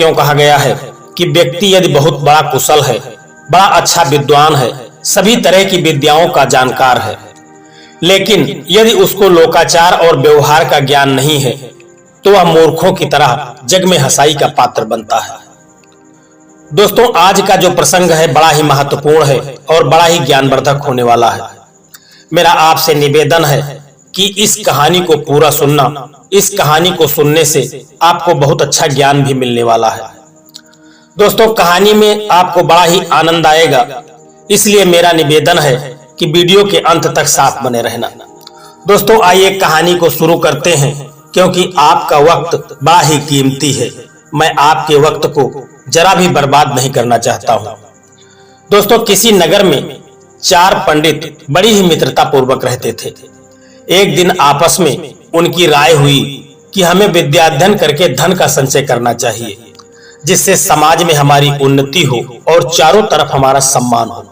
क्यों कहा गया है कि व्यक्ति यदि बहुत बड़ा कुशल है, बड़ा अच्छा विद्वान है, सभी तरह की विद्याओं का जानकार है, लेकिन यदि उसको लोकाचार और व्यवहार का ज्ञान नहीं है तो वह मूर्खों की तरह जग में हंसाई का पात्र बनता है। दोस्तों, आज का जो प्रसंग है बड़ा ही महत्वपूर्ण है और बड़ा ही ज्ञानवर्धक होने वाला है। मेरा आपसे निवेदन है कि इस कहानी को पूरा सुनना। इस कहानी को सुनने से आपको बहुत अच्छा ज्ञान भी मिलने वाला है। दोस्तों, कहानी में आपको बड़ा ही आनंद आएगा, इसलिए मेरा निवेदन है कि वीडियो के अंत तक साथ बने रहना। दोस्तों, आइए कहानी को शुरू करते हैं, क्योंकि आपका वक्त बड़ा ही कीमती है। मैं आपके वक्त को जरा भी बर्बाद नहीं करना चाहता हूं। दोस्तों, किसी नगर में 4 पंडित बड़ी ही मित्रता पूर्वक रहते थे। एक दिन आपस में उनकी राय हुई कि हमें विद्याध्ययन करके धन का संचय करना चाहिए, जिससे समाज में हमारी उन्नति हो और चारों तरफ हमारा सम्मान हो।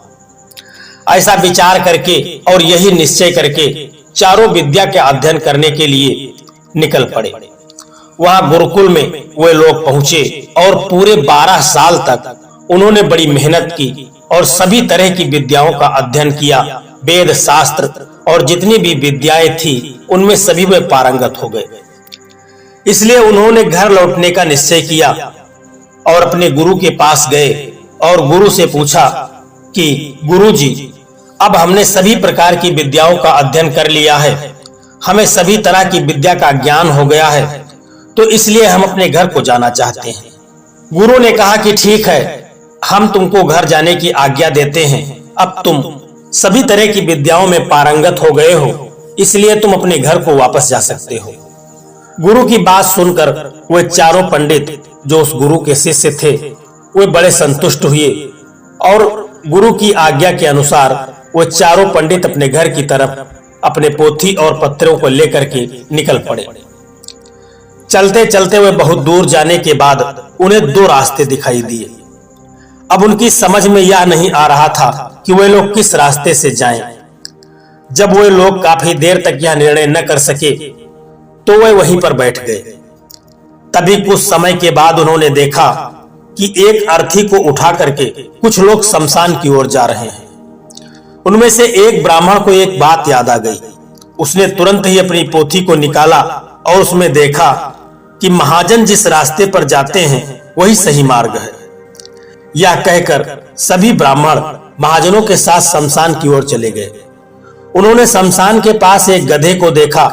ऐसा विचार करके और यही निश्चय करके चारों विद्या के अध्ययन करने के लिए निकल पड़े। वहां गुरुकुल में वे लोग पहुंचे और पूरे 12 साल तक उन्होंने बड़ी मेहनत की और सभी तरह की विद्याओं का अध्ययन किया। वेद शास्त्र और जितनी भी विद्याएं थी उनमें सभी वे पारंगत हो गए। इसलिए उन्होंने घर लौटने का निश्चय किया और अपने गुरु के पास गए और गुरु से पूछा कि गुरुजी, अब हमने सभी प्रकार की विद्याओं का अध्ययन कर लिया है, हमें सभी तरह की विद्या का ज्ञान हो गया है, तो इसलिए हम अपने घर को जाना चाहते हैं। गुरु ने कहा कि ठीक है, हम तुमको घर जाने की आज्ञा देते हैं। अब तुम सभी तरह की विद्याओं में पारंगत हो गए हो, इसलिए तुम अपने घर को वापस जा सकते हो। गुरु की बात सुनकर वे चारों पंडित जो उस गुरु के शिष्य थे वे बड़े संतुष्ट हुए और गुरु की आज्ञा के अनुसार वे चारों पंडित अपने घर की तरफ अपने पोथी और पत्रों को लेकर के निकल पड़े। चलते चलते वे बहुत दूर जाने के बाद उन्हें 2 रास्ते दिखाई दिए। अब उनकी समझ में यह नहीं आ रहा था कि वे लोग किस रास्ते से जाएं। जब वे लोग काफी देर तक यह निर्णय न कर सके तो वे वहीं पर बैठ गए। तभी कुछ समय के बाद उन्होंने देखा कि एक अर्थी को उठा करके कुछ लोग शमशान की ओर जा रहे हैं। उनमें से एक ब्राह्मण को एक बात याद आ गई। उसने तुरंत ही अपनी पोथी को निकाला और उसमें देखा कि महाजन जिस रास्ते पर जाते हैं वही सही मार्ग है। यह कहकर सभी ब्राह्मण महाजनों के साथ शमशान की ओर चले गए। उन्होंने शमशान के पास एक गधे को देखा।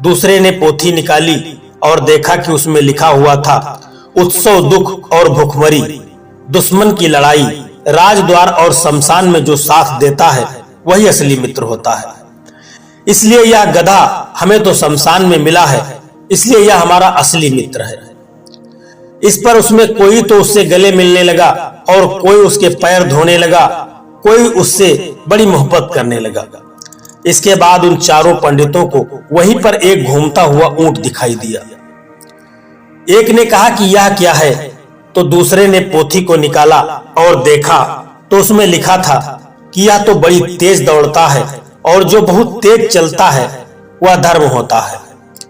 दूसरे ने पोथी निकाली और देखा कि उसमें लिखा हुआ था, उत्सव, दुख और भुखमरी, दुश्मन की लड़ाई, राजद्वार और शमशान में जो साथ देता है वही असली मित्र होता है। इसलिए यह गधा हमें तो शमशान में मिला है, इसलिए यह हमारा असली मित्र है। इस पर उसमें कोई तो उससे गले मिलने लगा और कोई उसके पैर धोने लगा, कोई उससे बड़ी मोहब्बत करने लगा। इसके बाद उन चारों पंडितों को वहीं पर एक घूमता हुआ ऊंट दिखाई दिया। एक ने कहा कि यह क्या है, तो दूसरे ने पोथी को निकाला और देखा तो उसमें लिखा था कि यह तो बड़ी तेज दौड़ता है और जो बहुत तेज चलता है वह धर्म होता है,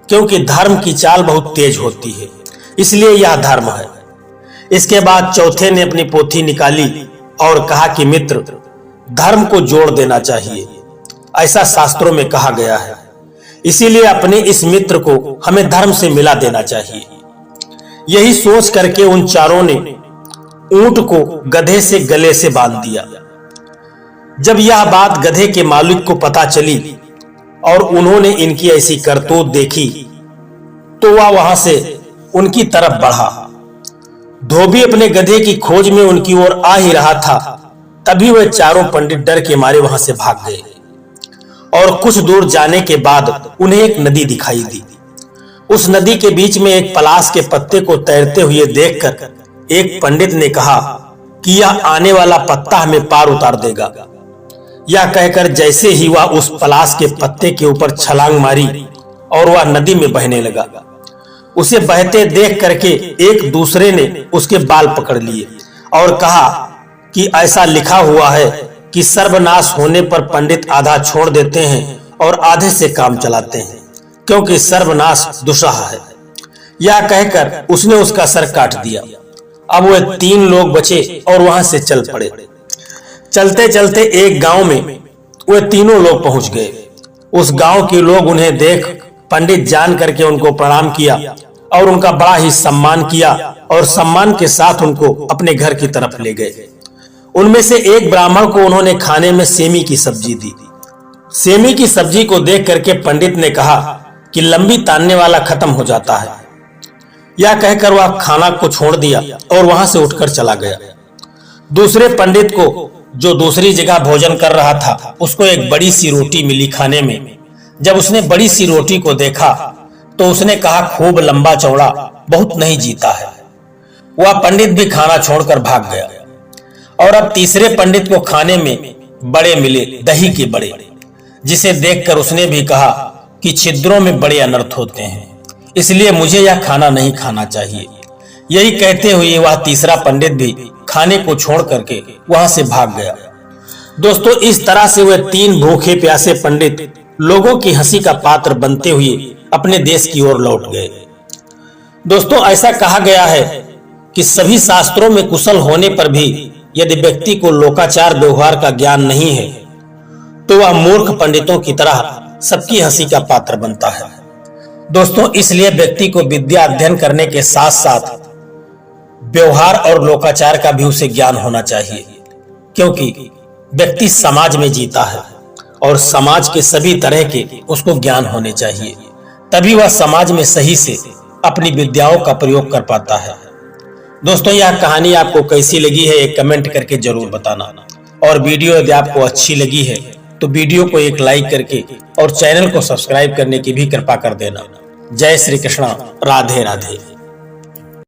क्योंकि धर्म की चाल बहुत तेज होती है, इसलिए यह धर्म है। इसके बाद चौथे ने अपनी पोथी निकाली और कहा कि मित्र, धर्म को जोड़ देना चाहिए, ऐसा शास्त्रों में कहा गया है, इसीलिए अपने इस मित्र को हमें धर्म से मिला देना चाहिए। यही सोच करके उन चारों ने ऊंट को गधे से गले से बांध दिया। जब यह बात गधे के मालिक को पता चली और उन्होंने इनकी ऐसी करतूत देखी तो वह वहां से उनकी तरफ बढ़ा। धोबी अपने गधे की खोज में उनकी ओर आ ही रहा था, तभी वे चारों पंडित डर के मारे वहां से भाग गए और कुछ दूर जाने के बाद उन्हें एक नदी दिखाई दी। उस नदी के बीच में एक पलाश के पत्ते को तैरते हुए देखकर एक पंडित ने कहा कि यह आने वाला पत्ता हमें पार उतार देगा। यह कहकर जैसे ही वह उस पलाश के पत्ते के ऊपर छलांग मारी और वह नदी में बहने लगा। उसे बहते देख करके एक दूसरे ने उसके बाल पकड़ लिए और कहा कि ऐसा लिखा हुआ है कि सर्वनाश होने पर पंडित आधा छोड़ देते हैं और आधे से काम चलाते हैं, क्योंकि सर्वनाश दुस्सह है। यह कहकर उसने उसका सर काट दिया। अब वे 3 लोग बचे और वहां से चल पड़े। चलते चलते एक गांव में वे तीनों लोग पहुंच गए। उस गांव के लोग उन्हें देख पंडित जान करके उनको प्रणाम किया और उनका बड़ा ही सम्मान किया और सम्मान के साथ उनको अपने घर की तरफ ले गए। उनमें से एक ब्राह्मण को उन्होंने खाने में सेमी की सब्जी दी। सेमी की सब्जी को देख करके पंडित ने कहा कि लंबी तानने वाला खत्म हो जाता है। यह कहकर वह खाना को छोड़ दिया और वहां से उठकर चला गया। दूसरे पंडित को, जो दूसरी जगह भोजन कर रहा था, उसको एक बड़ी सी रोटी मिली खाने में। जब उसने बड़ी सी रोटी को देखा तो उसने कहा, खूब लंबा चौड़ा, बहुत नहीं जीता है। वह पंडित भी खाना छोड़कर भाग गया। और अब तीसरे पंडित को खाने में बड़े मिले, दही के बड़े, जिसे देखकर उसने भी कहा कि छिद्रों में बड़े अनर्थ होते हैं, इसलिए मुझे यह खाना नहीं खाना चाहिए। यही कहते हुए वह तीसरा पंडित भी खाने को छोड़ करके वहां से भाग गया। दोस्तों, इस तरह से वे 3 भूखे प्यासे पंडित लोगों की हंसी का पात्र बनते हुए अपने देश की ओर लौट गए। दोस्तों, ऐसा कहा गया है कि सभी शास्त्रों में कुशल होने पर भी यदि व्यक्ति को लोकाचार व्यवहार का ज्ञान नहीं है तो वह मूर्ख पंडितों की तरह सबकी हंसी का पात्र बनता है। दोस्तों, इसलिए व्यक्ति को विद्या अध्ययन करने के साथ साथ व्यवहार और लोकाचार का भी उसे ज्ञान होना चाहिए, क्योंकि व्यक्ति समाज में जीता है और समाज के सभी तरह के उसको ज्ञान होने चाहिए, तभी वह समाज में सही से अपनी विद्याओं का प्रयोग कर पाता है। दोस्तों, यह कहानी आपको कैसी लगी है एक कमेंट करके जरूर बताना, और वीडियो यदि आपको अच्छी लगी है तो वीडियो को एक लाइक करके और चैनल को सब्सक्राइब करने की भी कृपा कर देना। जय श्री कृष्णा, राधे राधे।